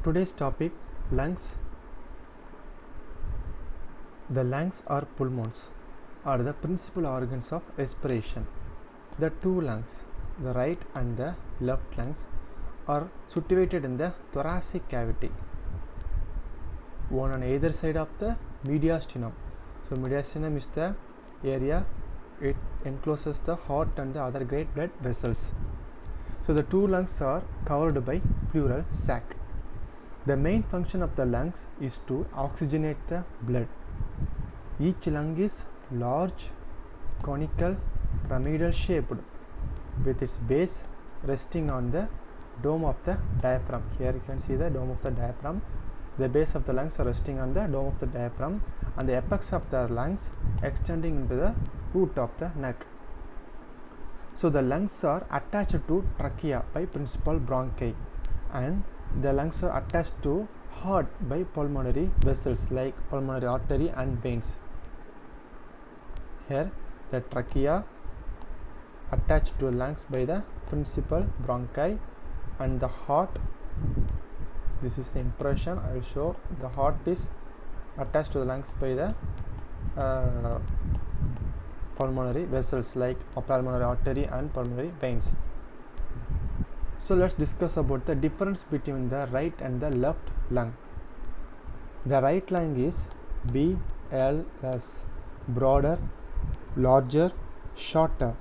Today's topic, lungs. The lungs or pulmons are the principal organs of respiration. The two lungs, the right and the left lungs, are situated in the thoracic cavity, one on either side of the mediastinum. So mediastinum is the area it encloses the heart and the other great blood vessels. So the two lungs are covered by pleural sac. The main function of the lungs is to oxygenate the blood. Each lung is large, conical, pyramidal shaped, with its base resting on the dome of the diaphragm. Here you can see the dome of the diaphragm. The base of the lungs are resting on the dome of the diaphragm, and the apex of the lungs extending into the root of the neck. So the lungs are attached to trachea by principal bronchi, and the lungs are attached to heart by pulmonary vessels like pulmonary artery and veins. Here the trachea attached to lungs by the principal bronchi, and the heart, this is the impression I will show. The heart is attached to the lungs by the pulmonary vessels like pulmonary artery and pulmonary veins. So let's discuss about the difference between the right and the left lung. The right lung is BLS, broader, larger, shorter,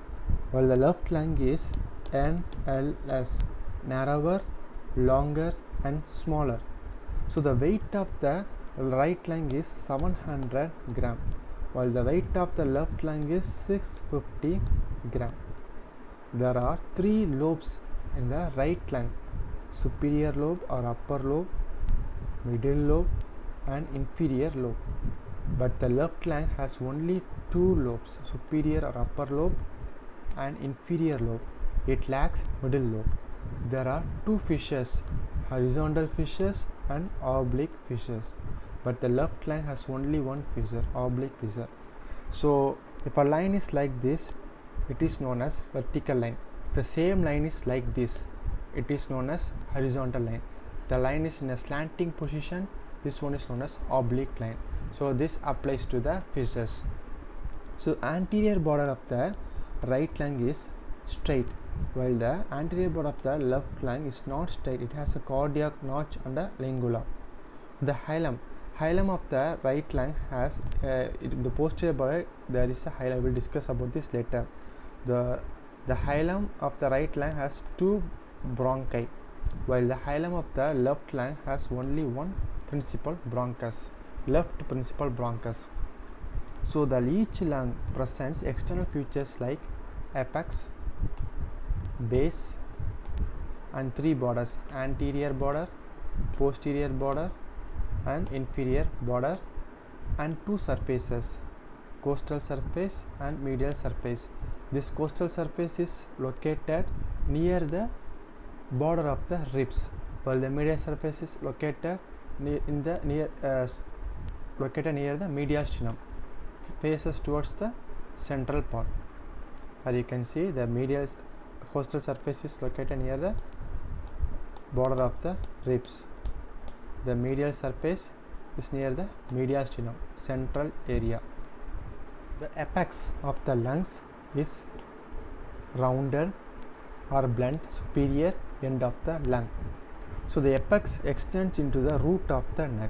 while the left lung is NLS, narrower, longer and smaller. So the weight of the right lung is 700 gram, while the weight of the left lung is 650 gram. There are three lobes in the right lung: superior lobe or upper lobe, middle lobe and inferior lobe. But the left lung has only two lobes, superior or upper lobe and inferior lobe. It lacks middle lobe. There are two fissures, horizontal fissures and oblique fissures, but the left lung has only one fissure, oblique fissure. So if a line is like this, it is known as vertical line. The same line is like this, it is known as horizontal line. The line is in a slanting position, this one is known as oblique line. So this applies to the fissures. So anterior border of the right lung is straight, while the anterior border of the left lung is not straight. It has a cardiac notch and a lingula. The hilum of the right lung has in the posterior border there is a hilum. I will discuss about this later. The hilum of the right lung has two bronchi, while the hilum of the left lung has only one principal bronchus, left principal bronchus. So the each lung presents external features like apex, base and three borders: anterior border, posterior border and inferior border, and two surfaces, costal surface and medial surface. This costal surface is located near the border of the ribs, while the medial surface is located near the mediastinum, faces towards the central part. As you can see, the medial costal surface is located near the border of the ribs. The medial surface is near the mediastinum, central area. The apex of the lungs is rounded or blunt superior end of the lung. So the apex extends into the root of the neck.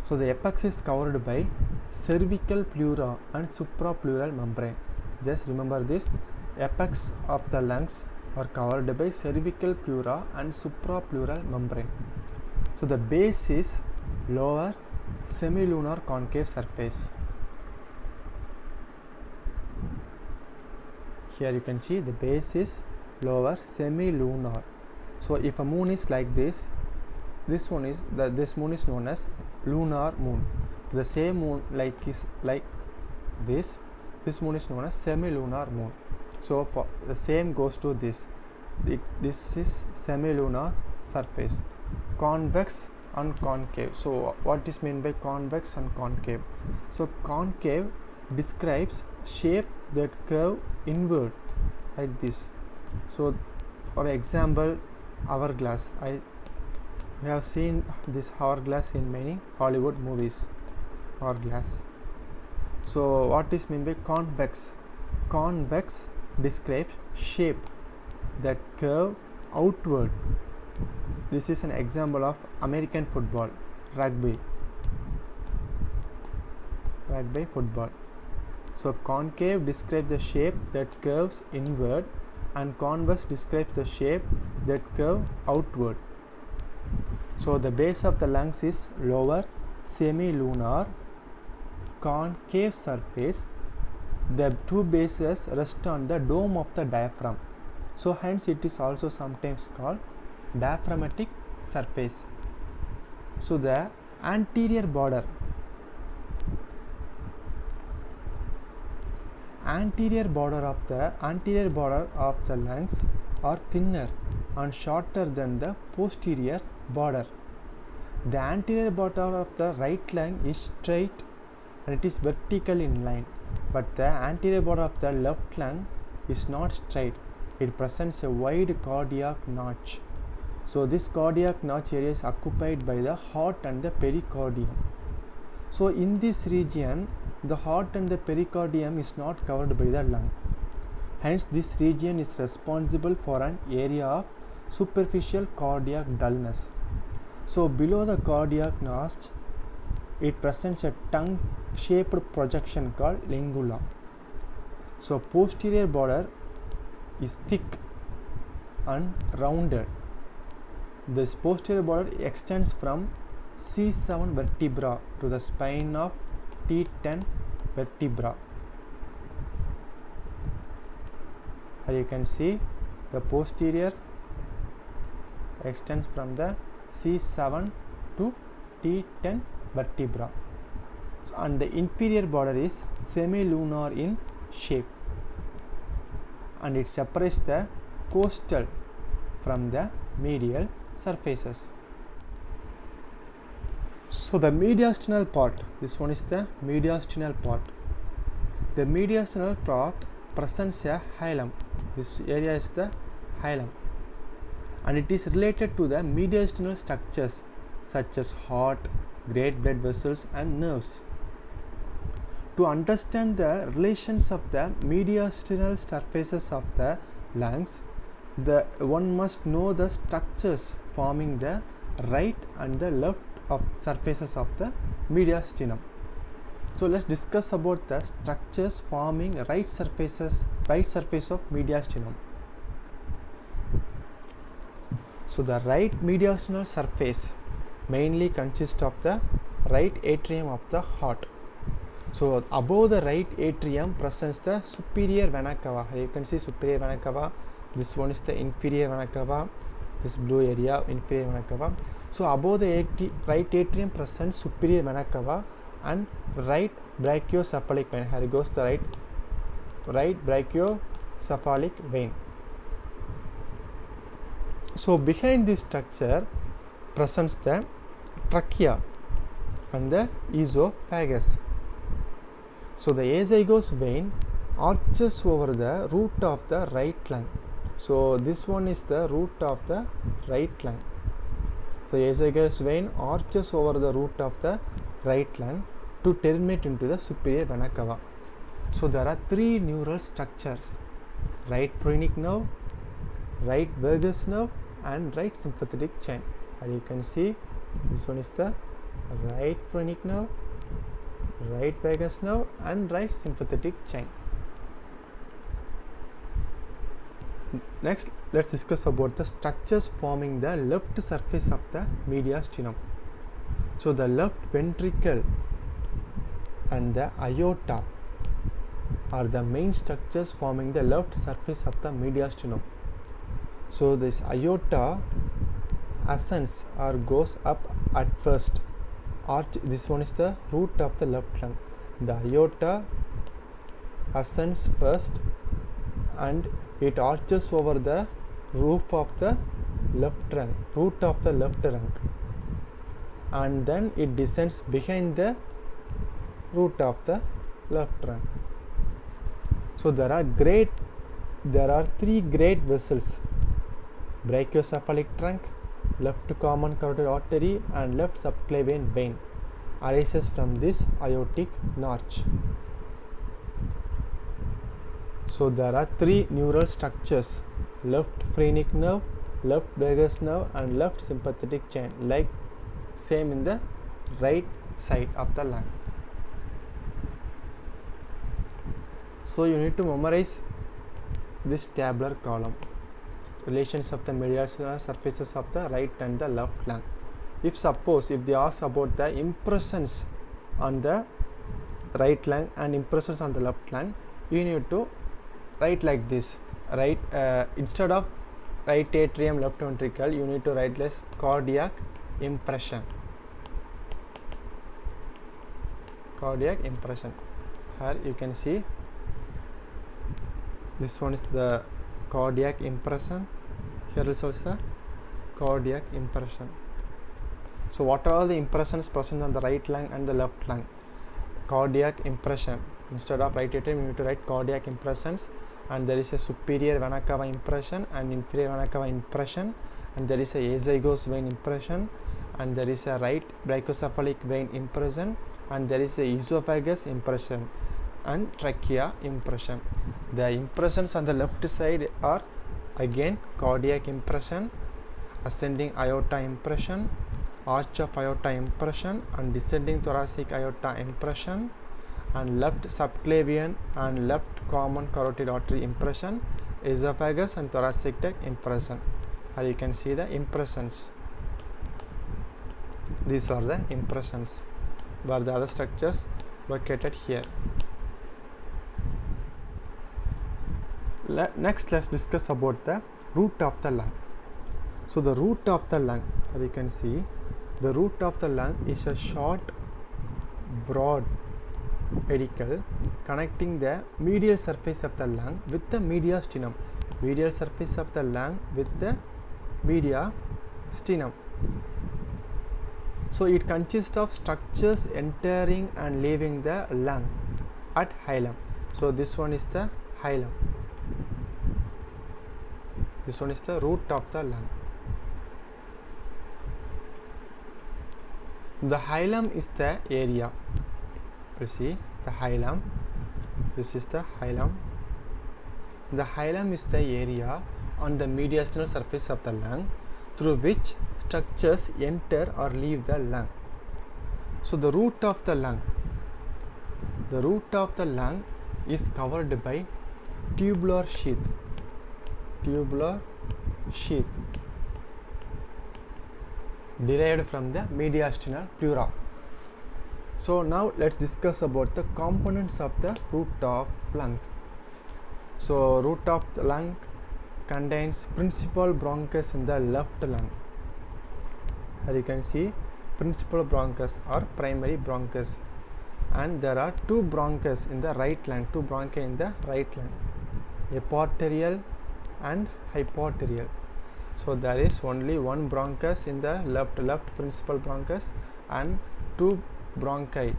So the apex is covered by cervical pleura and suprapleural membrane. Just remember this: apex of the lungs are covered by cervical pleura and suprapleural membrane. So the base is lower semilunar concave surface. Here you can see the base is lower semilunar. So if a moon is like this, this moon is known as lunar moon. The same moon is like this moon is known as semilunar moon. So for the same goes to this. This is semilunar surface. Convex and concave. So what is meant by convex and concave? So concave describes shape that curve inward like this. So for example, hourglass, We have seen this hourglass in many Hollywood movies. Hourglass. So what is meant by convex? Convex describes shape that curve outward. This is an example of American football, rugby football. So concave describes the shape that curves inward, and convex describes the shape that curve outward. So the base of the lungs is lower semilunar concave surface. The two bases rest on the dome of the diaphragm. So hence it is also sometimes called diaphragmatic surface. So the anterior border of the lungs are thinner and shorter than the posterior border. The anterior border of the right lung is straight and it is vertical in line, but the anterior border of the left lung is not straight. It presents a wide cardiac notch. So this cardiac notch area is occupied by the heart and the pericardium. So in this region, the heart and the pericardium is not covered by the lung. Hence this region is responsible for an area of superficial cardiac dullness. So below the cardiac notch, it presents a tongue-shaped projection called lingula. So posterior border is thick and rounded. This posterior border extends from C7 vertebra to the spine of T10 vertebra. Here you can see the posterior extends from the C7 to T10 vertebra. So, and the inferior border is semilunar in shape, and it separates the costal from the medial surfaces. So the mediastinal part, this one is the mediastinal part. The mediastinal part presents a hilum. This area is the hilum, and it is related to the mediastinal structures such as heart, great blood vessels and nerves. To understand the relations of the mediastinal surfaces of the lungs, one must know the structures forming the right and the left of surfaces of the mediastinum. So let's discuss about the structures forming right surface of mediastinum. So the right mediastinal surface mainly consists of the right atrium of the heart. So above the right atrium presents the superior vena cava. You can see superior vena cava. This one is the inferior vena cava. This blue area, inferior vena cava. So above the right atrium presents superior vena cava and right brachiocephalic vein. Here goes the right brachiocephalic vein. So behind this structure presents the trachea and the esophagus. So the azygos vein arches over the root of the right lung. So this one is the root of the right lung. So azygos vein arches over the root of the right lung to terminate into the superior vena cava. So there are three neural structures: right phrenic nerve, right vagus nerve and right sympathetic chain. And you can see this one is the right phrenic nerve, right vagus nerve and right sympathetic chain. Next, let's discuss about the structures forming the left surface of the mediastinum. So the left ventricle and the aorta are the main structures forming the left surface of the mediastinum. So this aorta ascends or goes up at first. This one is the root of the left lung. The aorta ascends first and it arches over the roof of the left trunk, root of the left trunk, and then it descends behind the root of the left trunk. So there are three great vessels: brachiocephalic trunk, left common carotid artery and left subclavian vein arises from this aortic notch. So there are three neural structures: left phrenic nerve, left vagus nerve and left sympathetic chain, like same in the right side of the lung. So you need to memorize this tabular column, relations of the mediastinal surfaces of the right and the left lung. If they ask about the impressions on the right lung and impressions on the left lung, you need to write like this. Instead of right atrium, left ventricle, you need to write less cardiac impression. Cardiac impression. Here you can see this one is the cardiac impression. Here is also the cardiac impression. So what are all the impressions present on the right lung and the left lung? Cardiac impression. Instead of right atrium, you need to write cardiac impressions. And there is a superior vena cava impression and inferior vena cava impression, and there is a azygos vein impression, and there is a right brachiocephalic vein impression, and there is a esophagus impression and trachea impression. The impressions on the left side are again cardiac impression, ascending aorta impression, arch of aorta impression and descending thoracic aorta impression, and left subclavian and left common carotid artery impression, esophagus and thoracic duct impression. Here you can see the impressions. These are the impressions, where the other structures located here. Next, let's discuss about the root of the lung. So the root of the lung, as you can see, the root of the lung is a short, broad pedicle connecting the medial surface of the lung with the mediastinum. Medial surface of the lung with the mediastinum. So it consists of structures entering and leaving the lung at hilum. So this one is the hilum. This one is the root of the lung. The hilum is the area. You see the hilum. This is the hilum. The hilum is the area on the mediastinal surface of the lung through which structures enter or leave the lung. So the root of the lung. The root of the lung is covered by tubular sheath. Tubular sheath derived from the mediastinal pleura. So now let's discuss about the components of the root of lungs. So root of the lung contains principal bronchus in the left lung. As you can see, principal bronchus or primary bronchus, and there are two bronchus in the right lung, two bronchi in the right lung, epiarterial and hypoarterial. So there is only one bronchus in the left principal bronchus and two bronchi,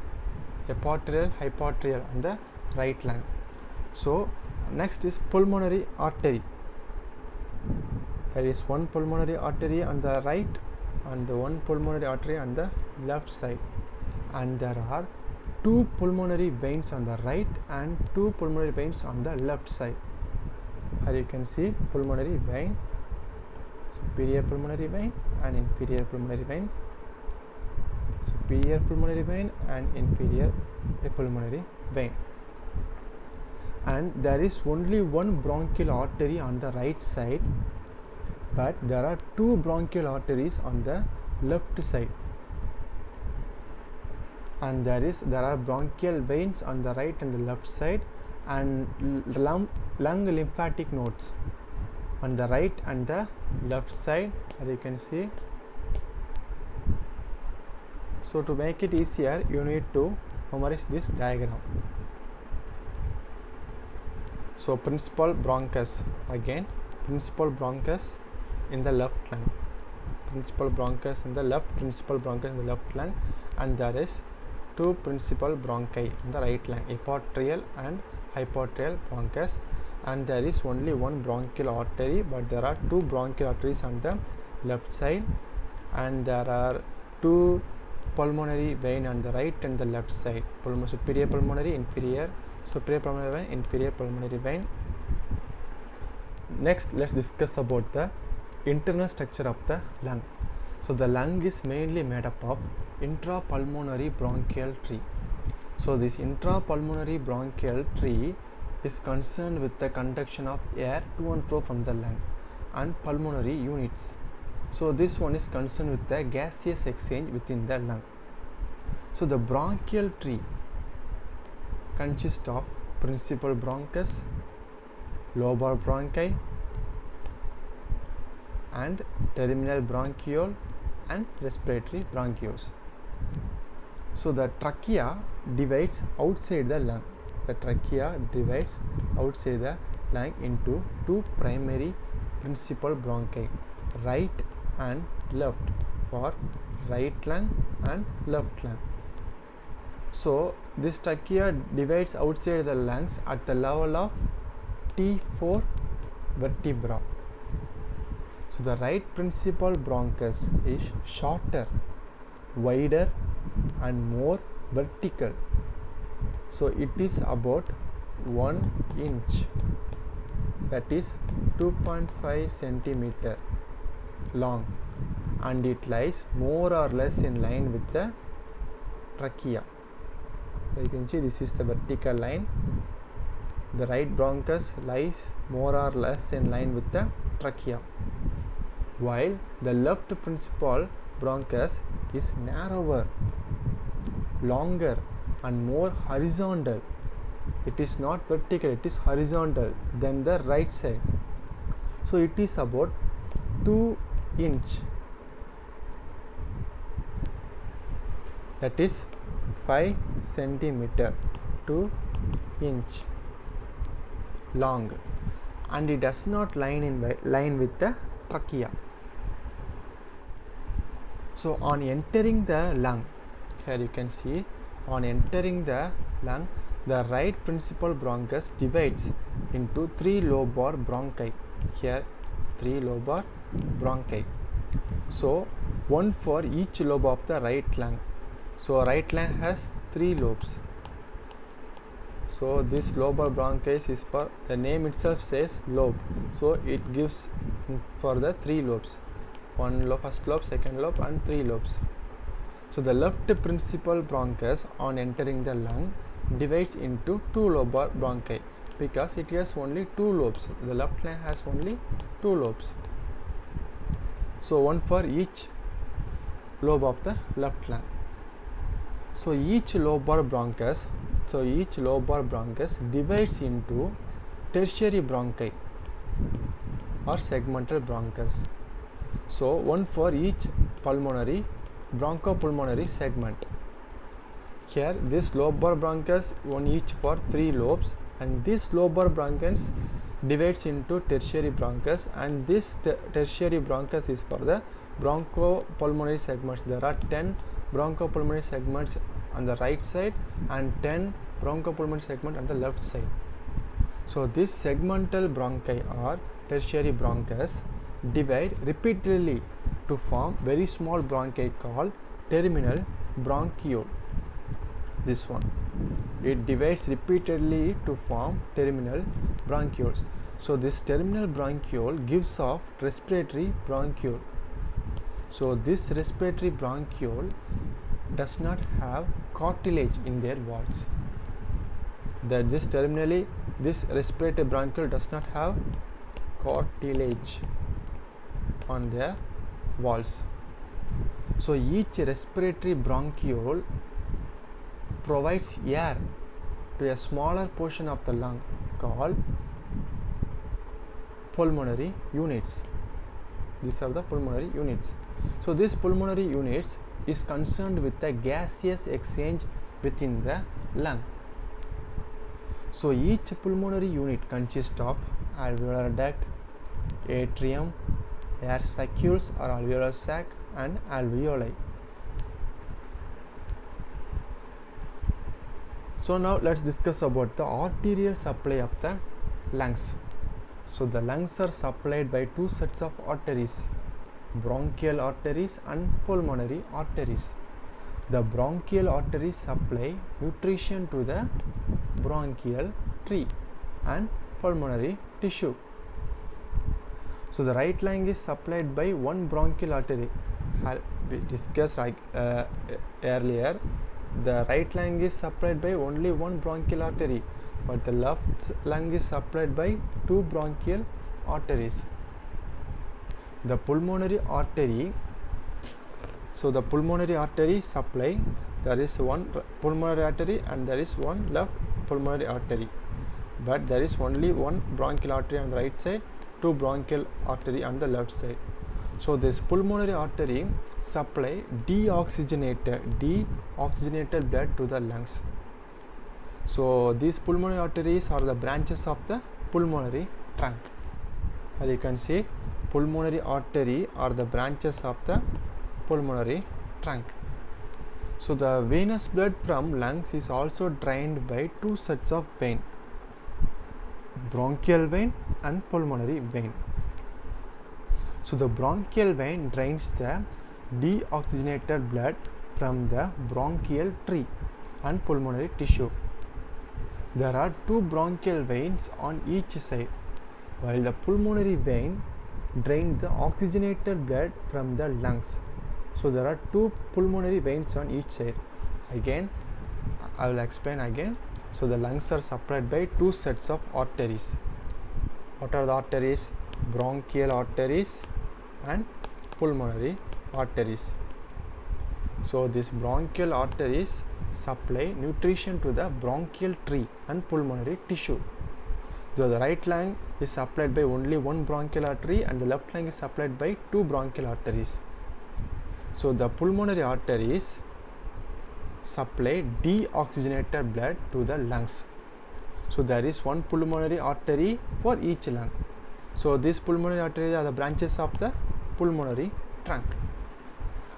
epiarterial, hypoarterial on the right lung. So next is pulmonary artery. There is one pulmonary artery on the right and one pulmonary artery on the left side, and there are two pulmonary veins on the right and two pulmonary veins on the left side. Here you can see pulmonary vein, superior pulmonary vein and inferior pulmonary vein, superior pulmonary vein and inferior pulmonary vein. And there is only one bronchial artery on the right side, but there are two bronchial arteries on the left side, and there are bronchial veins on the right and the left side, and lung lymphatic nodes on the right and the left side, as you can see. So to make it easier, you need to memorize this diagram. So principal bronchus, again principal bronchus in the left lung, principal bronchus in the left, principal bronchus in the left lung, and there is two principal bronchi in the right lung, epiarterial and hypoarterial bronchus, and there is only one bronchial artery, but there are two bronchial arteries on the left side and there are two pulmonary vein on the right and the left side. Superior pulmonary, inferior pulmonary vein, inferior pulmonary vein. Next, let's discuss about the internal structure of the lung. So the lung is mainly made up of intrapulmonary bronchial tree. So this intrapulmonary bronchial tree is concerned with the conduction of air to and fro from the lung, and pulmonary units. So this one is concerned with the gaseous exchange within the lung. So the bronchial tree consists of principal bronchus, lobar bronchi, and terminal bronchiole and respiratory bronchioles. So the trachea divides outside the lung. The trachea divides outside the lung into two primary principal bronchi, right and left, for right lung and left lung. So this trachea divides outside the lungs at the level of T4 vertebra. So the right principal bronchus is shorter, wider and more vertical. So it is about 1 inch, that is 2.5 centimeter long, and it lies more or less in line with the trachea. So you can see this is the vertical line. The right bronchus lies more or less in line with the trachea, while the left principal bronchus is narrower, longer and more horizontal. It is not vertical, it is horizontal than the right side. So it is about 2 inch, that is 5 centimeter, 2 inch long, and it does not line with the trachea. So on entering the lung, here you can see, on entering the lung, the right principal bronchus divides into 3 lobar bronchi. Here 3 lobar bronchi. So one for each lobe of the right lung. So right lung has 3 lobes. So this lobar bronchus is for, the name itself says lobe, so it gives for the 3 lobes. One lobe, first lobe, second lobe and 3 lobes. So the left principal bronchus on entering the lung divides into 2 lobar bronchi because it has only 2 lobes. The left lung has only 2 lobes. So one for each lobe of the left lung. So each lobar bronchus divides into tertiary bronchi or segmental bronchus. So one for each pulmonary bronchopulmonary segment. Here this lobar bronchus, one each for 3 lobes, and this lobar bronchus divides into tertiary bronchus, and this tertiary bronchus is for the bronchopulmonary segments. There are 10 bronchopulmonary segments on the right side and 10 bronchopulmonary segments on the left side. So this segmental bronchi or tertiary bronchus divide repeatedly to form very small bronchi called terminal bronchiole. This one, it divides repeatedly to form terminal bronchioles. So this terminal bronchiole gives off respiratory bronchiole. So this respiratory bronchiole does not have cartilage in their walls. This respiratory bronchiole does not have cartilage on their walls. So each respiratory bronchiole provides air to a smaller portion of the lung called pulmonary units. These are the pulmonary units. So this pulmonary units is concerned with the gaseous exchange within the lung. So each pulmonary unit consists of alveolar duct, atrium, air sacules or alveolar sac, and alveoli. So now let's discuss about the arterial supply of the lungs. So the lungs are supplied by 2 sets of arteries. bronchial arteries and pulmonary arteries. The bronchial arteries supply nutrition to the bronchial tree and pulmonary tissue. So the right lung is supplied by one bronchial artery. We discussed earlier, the right lung is supplied by only one bronchial artery, but the left lung is supplied by two bronchial arteries. The pulmonary artery, so the pulmonary artery supply, there is one pulmonary artery and there is one left pulmonary artery, but there is only one bronchial artery on the right side, two bronchial artery on the left side. So this pulmonary artery supply deoxygenated blood to the lungs. So these pulmonary arteries are the branches of the pulmonary trunk. As you can see, pulmonary artery are the branches of the pulmonary trunk. So the venous blood from lungs is also drained by two sets of vein, bronchial vein and pulmonary vein. So the bronchial vein drains the deoxygenated blood from the bronchial tree and pulmonary tissue. There are two bronchial veins on each side, while the pulmonary vein drains the oxygenated blood from the lungs. So there are two pulmonary veins on each side. Again, I will explain again. So the lungs are supplied by two sets of arteries. What are the arteries? Bronchial arteries and pulmonary arteries. So these bronchial arteries supply nutrition to the bronchial tree and pulmonary tissue. So the right lung is supplied by only one bronchial artery and the left lung is supplied by two bronchial arteries. So the pulmonary arteries supply deoxygenated blood to the lungs. So there is one pulmonary artery for each lung. So these pulmonary arteries are the branches of the pulmonary trunk,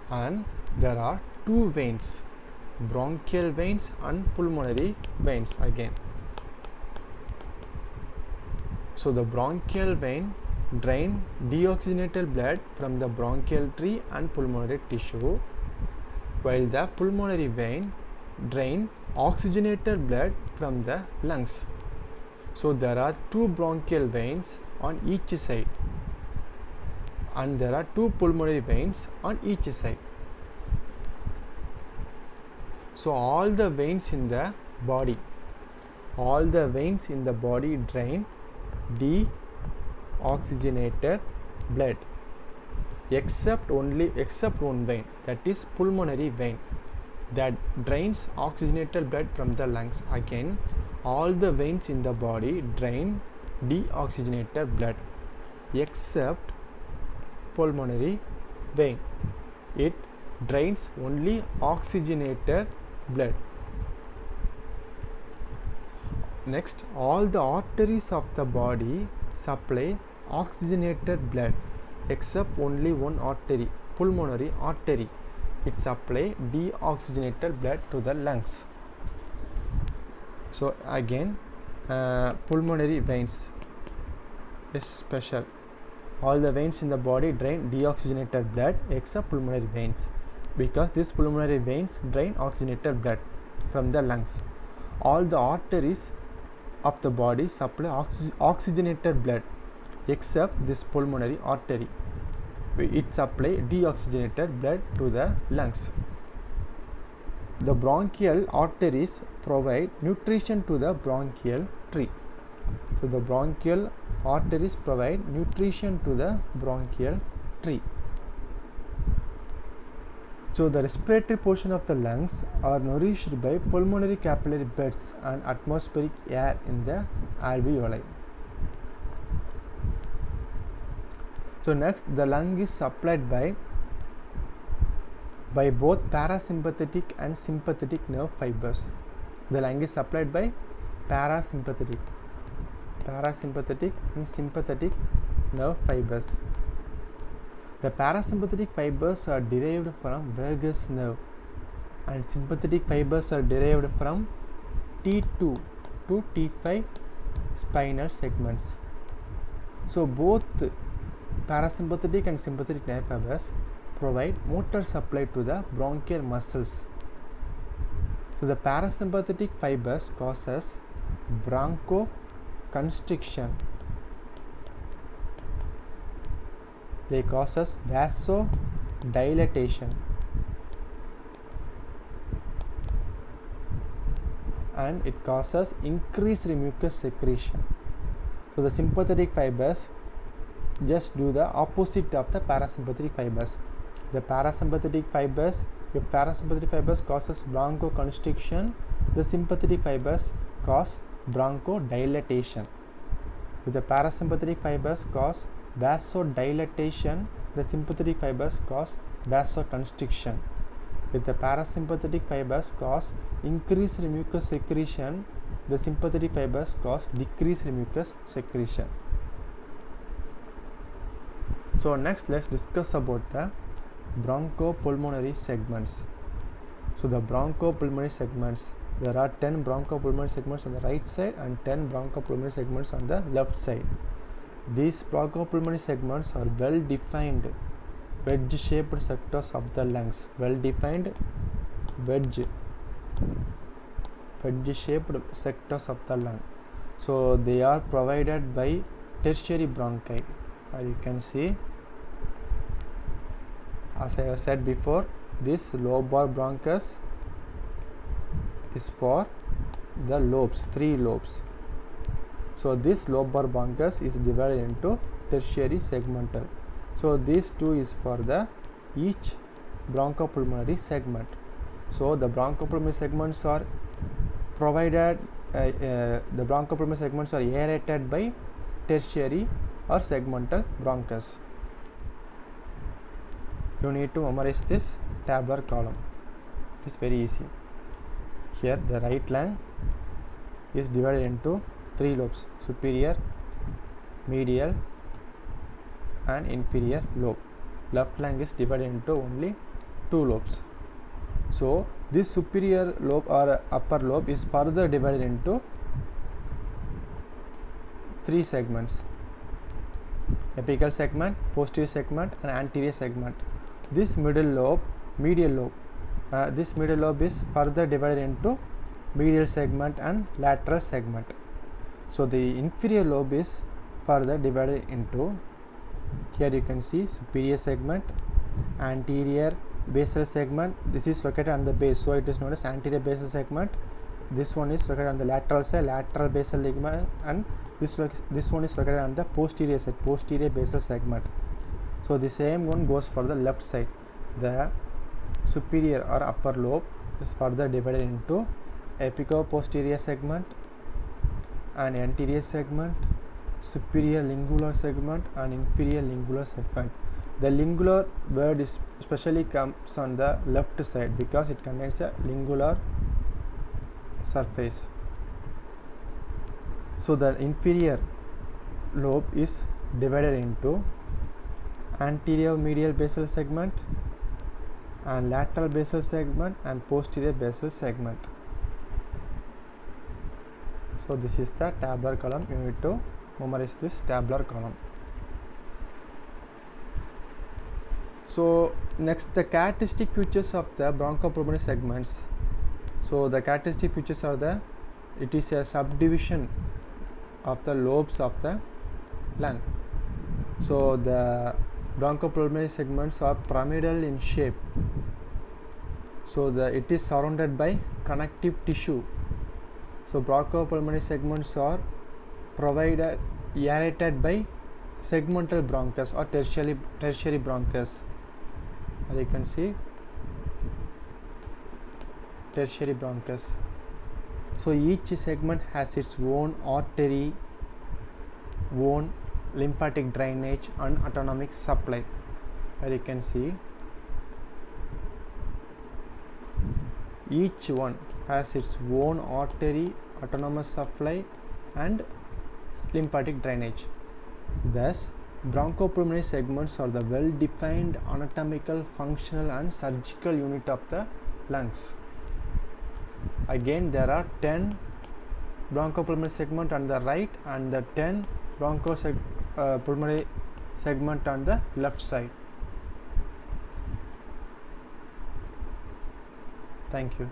and there are two veins, bronchial veins and pulmonary veins again. So the bronchial vein drain deoxygenated blood from the bronchial tree and pulmonary tissue, while the pulmonary vein drain oxygenated blood from the lungs. So there are two bronchial veins on each side and there are two pulmonary veins on each side. So all the veins in the body drain deoxygenated blood except one vein, that is pulmonary vein, that drains oxygenated blood from the lungs. Again, all the veins in the body drain deoxygenated blood except pulmonary vein. It drains only oxygenated blood. Next, all the arteries of the body supply oxygenated blood except only one artery, pulmonary artery. It supply deoxygenated blood to the lungs. So again, pulmonary veins is special. All the veins in the body drain deoxygenated blood except pulmonary veins, because these pulmonary veins drain oxygenated blood from the lungs. All the arteries of the body supply oxygenated blood except this pulmonary artery. It supply deoxygenated blood to the lungs. The bronchial arteries provide nutrition to the bronchial tree. So the bronchial arteries provide nutrition to the bronchial tree. So the respiratory portion of the lungs are nourished by pulmonary capillary beds and atmospheric air in the alveoli. So next, the lung is supplied by both parasympathetic and sympathetic nerve fibers. The lung is supplied by parasympathetic and sympathetic nerve fibers. The parasympathetic fibers are derived from vagus nerve and sympathetic fibers are derived from T2 to T5 spinal segments. So both parasympathetic and sympathetic nerve fibers provide motor supply to the bronchial muscles. So the parasympathetic fibers causes bronchoconstriction. They causes vasodilatation and it causes increased mucus secretion. So the sympathetic fibers just do the opposite of the parasympathetic fibers. The parasympathetic fibers, if parasympathetic fibers causes bronchoconstriction, the sympathetic fibers cause bronchodilation. If the parasympathetic fibers cause vasodilatation, the sympathetic fibers cause vasoconstriction. If the parasympathetic fibers cause increased mucus secretion, the sympathetic fibers cause decreased mucus secretion. So next let's discuss about the bronchopulmonary segments. So the bronchopulmonary segments, there are 10 bronchopulmonary segments on the right side and 10 bronchopulmonary segments on the left side. These bronchopulmonary segments are well defined wedge shaped sectors of the lungs. Well defined wedge shaped sectors of the lung. So they are provided by tertiary bronchi. You can see, as I have said before, this lobar bronchus is for the lobes, 3 lobes. So this lobar bronchus is divided into tertiary segmental. So these 2 is for the each bronchopulmonary segment. So the bronchopulmonary segments are provided, the bronchopulmonary segments are aerated by tertiary or segmental bronchus. You need to memorize this tabular column. It is very easy. Here the right lung is divided into 3 lobes: superior, medial and inferior lobe. Left lung is divided into only 2 lobes. So this superior lobe or upper lobe is further divided into 3 segments: apical segment, posterior segment and anterior segment. This middle lobe, medial lobe, this middle lobe is further divided into medial segment and lateral segment. So the inferior lobe is further divided into, here you can see, superior segment, anterior basal segment. This is located on the base, so it is known as anterior basal segment. This one is located on the lateral side, lateral basal ligament, and this one is located on the posterior side, posterior basal segment. So the same one goes for the left side. The superior or upper lobe is further divided into apico-posterior segment and anterior segment, superior lingular segment and inferior lingular segment. The lingular word is especially comes on the left side because it contains a lingular surface. So the inferior lobe is divided into anterior medial basal segment and lateral basal segment and posterior basal segment. So this is the tabular column. You need to memorize this tabular column. So next, the characteristic features of the bronchopulmonary segments. So the characteristic features are it is a subdivision of the lobes of the lung. So the bronchopulmonary segments are pyramidal in shape. So it is surrounded by connective tissue. So bronchopulmonary segments are aerated by segmental bronchus or tertiary bronchus. As you can see, tertiary bronchus. So each segment has its own artery, own lymphatic drainage and autonomic supply. As you can see, each one has its own artery, autonomous supply and lymphatic drainage. Thus, bronchopulmonary segments are the well-defined anatomical, functional and surgical unit of the lungs. Again, there are 10 bronchopulmonary segments on the right and the 10 bronchopulmonary segment on the left side. Thank you.